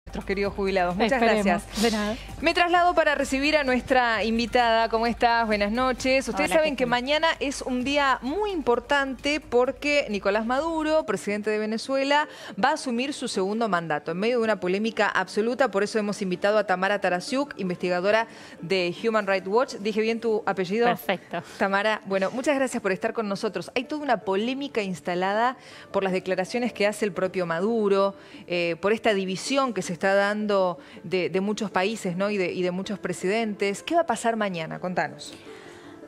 Nuestros queridos jubilados. Muchas Esperemos. gracias. De nada. Me traslado para recibir a nuestra invitada. ¿Cómo estás? Buenas noches. Ustedes Hola, saben que mañana es un día muy importante porque Nicolás Maduro, presidente de Venezuela, va a asumir su segundo mandato en medio de una polémica absoluta. Por eso hemos invitado a Tamara Tarasiuk, investigadora de Human Rights Watch. ¿Dije bien tu apellido? Perfecto. Tamara, bueno, muchas gracias por estar con nosotros. Hay toda una polémica instalada por las declaraciones que hace el propio Maduro, por esta división que se está dando de muchos países, ¿no? y de muchos presidentes. ¿Qué va a pasar mañana? Contanos.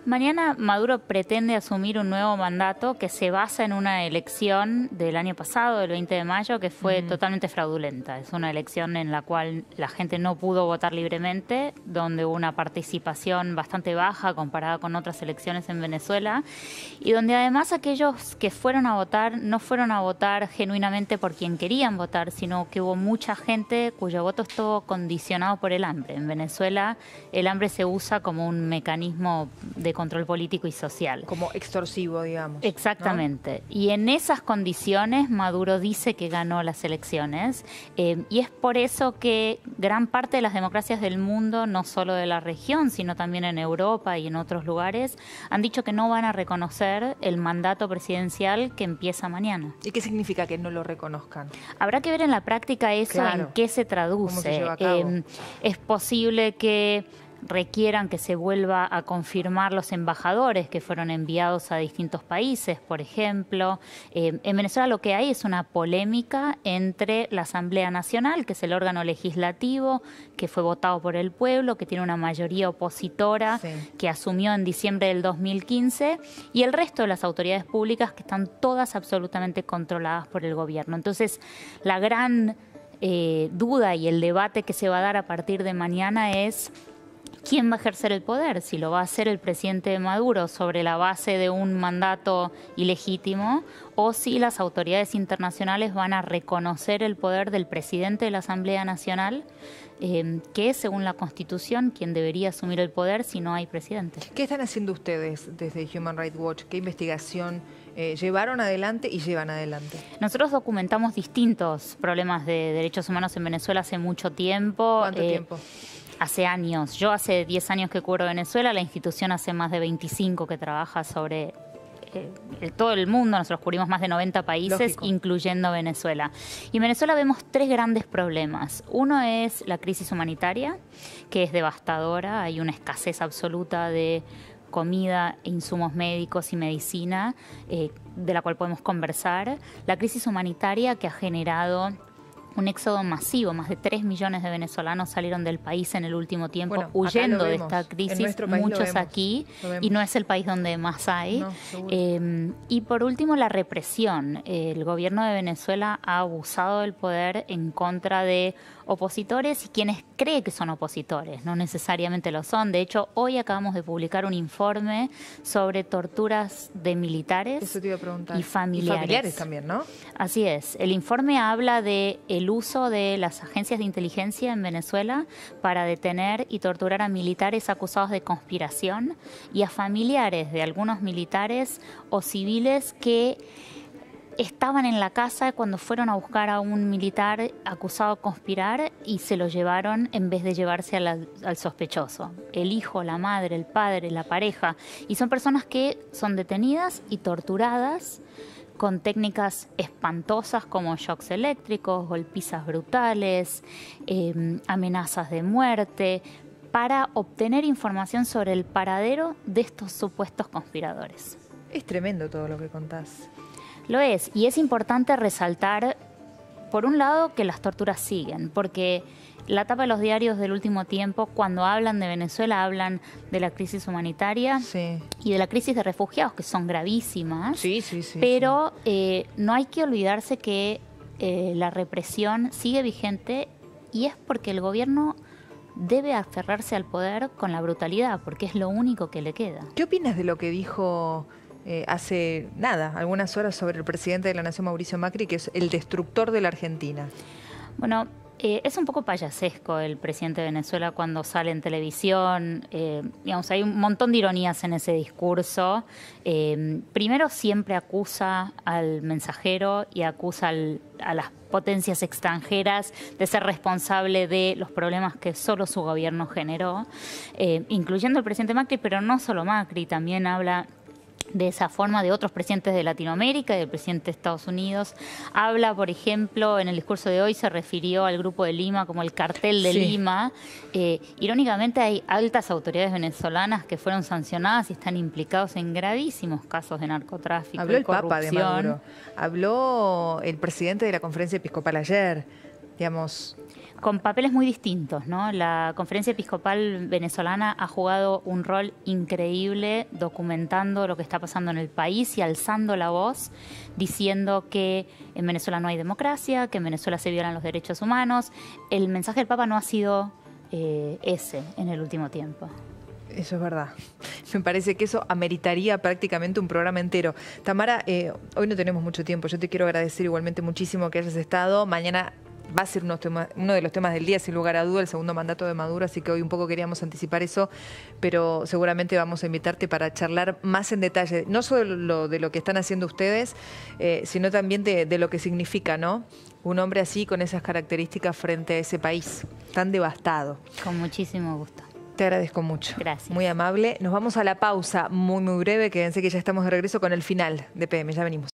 Mañana Maduro pretende asumir un nuevo mandato que se basa en una elección del año pasado, del 20 de mayo, que fue totalmente fraudulenta. Es una elección en la cual la gente no pudo votar libremente, donde hubo una participación bastante baja comparada con otras elecciones en Venezuela, y donde además aquellos que fueron a votar no fueron a votar genuinamente por quien querían votar, sino que hubo mucha gente cuyo voto estuvo condicionado por el hambre. En Venezuela el hambre se usa como un mecanismo de control político y social. Como extorsivo, digamos. Exactamente. ¿No? Y en esas condiciones Maduro dice que ganó las elecciones y es por eso que gran parte de las democracias del mundo, no solo de la región, sino también en Europa y en otros lugares, han dicho que no van a reconocer el mandato presidencial que empieza mañana. ¿Y qué significa que no lo reconozcan? Habrá que ver en la práctica eso, claro, en qué se traduce. ¿cómo se lleva a cabo? Es posible que requieran que se vuelva a confirmar los embajadores que fueron enviados a distintos países, por ejemplo. En Venezuela lo que hay es una polémica entre la Asamblea Nacional, que es el órgano legislativo, que fue votado por el pueblo, que tiene una mayoría opositora, que asumió en diciembre del 2015, y el resto de las autoridades públicas, que están todas absolutamente controladas por el gobierno. Entonces, la gran duda y el debate que se va a dar a partir de mañana es ¿quién va a ejercer el poder? Si lo va a hacer el presidente Maduro sobre la base de un mandato ilegítimo o si las autoridades internacionales van a reconocer el poder del presidente de la Asamblea Nacional, que es, según la Constitución, quien debería asumir el poder si no hay presidente. ¿Qué están haciendo ustedes desde Human Rights Watch? ¿Qué investigación llevaron adelante y llevan adelante? Nosotros documentamos distintos problemas de derechos humanos en Venezuela hace mucho tiempo. ¿Cuánto tiempo? Hace años. Yo hace 10 años que cubro Venezuela, la institución hace más de 25 que trabaja sobre todo el mundo. Nosotros cubrimos más de 90 países, lógico, incluyendo Venezuela. Y en Venezuela vemos tres grandes problemas. Uno es la crisis humanitaria, que es devastadora. Hay una escasez absoluta de comida, insumos médicos y medicina, de la cual podemos conversar. La crisis humanitaria que ha generado un éxodo masivo, más de 3 millones de venezolanos salieron del país en el último tiempo, huyendo de esta crisis, muchos aquí, y no es el país donde más hay. No, y por último, la represión. El gobierno de Venezuela ha abusado del poder en contra de opositores y quienes creen que son opositores, no necesariamente lo son. De hecho, hoy acabamos de publicar un informe sobre torturas de militares. Eso te iba a preguntar. Y familiares. Y familiares también, ¿no? Así es. El informe habla de el uso de las agencias de inteligencia en Venezuela para detener y torturar a militares acusados de conspiración y a familiares de algunos militares o civiles que estaban en la casa cuando fueron a buscar a un militar acusado de conspirar y se lo llevaron en vez de llevarse al sospechoso. El hijo, la madre, el padre, la pareja. Y son personas que son detenidas y torturadas con técnicas espantosas como shocks eléctricos, golpizas brutales, amenazas de muerte, para obtener información sobre el paradero de estos supuestos conspiradores. Es tremendo todo lo que contás. Lo es, y es importante resaltar, por un lado, que las torturas siguen, porque la tapa de los diarios del último tiempo, cuando hablan de Venezuela, hablan de la crisis humanitaria y de la crisis de refugiados, que son gravísimas, pero no hay que olvidarse que la represión sigue vigente y es porque el gobierno debe aferrarse al poder con la brutalidad, porque es lo único que le queda. ¿Qué opinas de lo que dijo hace algunas horas sobre el presidente de la Nación, Mauricio Macri, que es el destructor de la Argentina? Bueno, Es un poco payasesco el presidente de Venezuela cuando sale en televisión. Digamos, hay un montón de ironías en ese discurso. Primero, siempre acusa al mensajero y acusa a las potencias extranjeras de ser responsable de los problemas que solo su gobierno generó, incluyendo el presidente Macri, pero no solo Macri, también habla de esa forma de otros presidentes de Latinoamérica y del presidente de Estados Unidos. Habla, por ejemplo, en el discurso de hoy se refirió al Grupo de Lima como el cartel de Lima. Irónicamente hay altas autoridades venezolanas que fueron sancionadas y están implicados en gravísimos casos de narcotráfico. Habló y el Papa de Maduro, habló el presidente de la Conferencia Episcopal ayer, digamos. Con papeles muy distintos, ¿no? La Conferencia Episcopal venezolana ha jugado un rol increíble documentando lo que está pasando en el país y alzando la voz, diciendo que en Venezuela no hay democracia, que en Venezuela se violan los derechos humanos. El mensaje del Papa no ha sido ese en el último tiempo. Eso es verdad. Me parece que eso ameritaría prácticamente un programa entero. Tamara, hoy no tenemos mucho tiempo. Yo te quiero agradecer igualmente muchísimo que hayas estado. Mañana va a ser uno de los temas del día, sin lugar a duda, el segundo mandato de Maduro, así que hoy un poco queríamos anticipar eso, pero seguramente vamos a invitarte para charlar más en detalle, no solo de lo que están haciendo ustedes, sino también de lo que significa, ¿no? Un hombre así, con esas características frente a ese país tan devastado. Con muchísimo gusto. Te agradezco mucho. Gracias. Muy amable. Nos vamos a la pausa muy breve. Quédense que ya estamos de regreso con el final de PM. Ya venimos.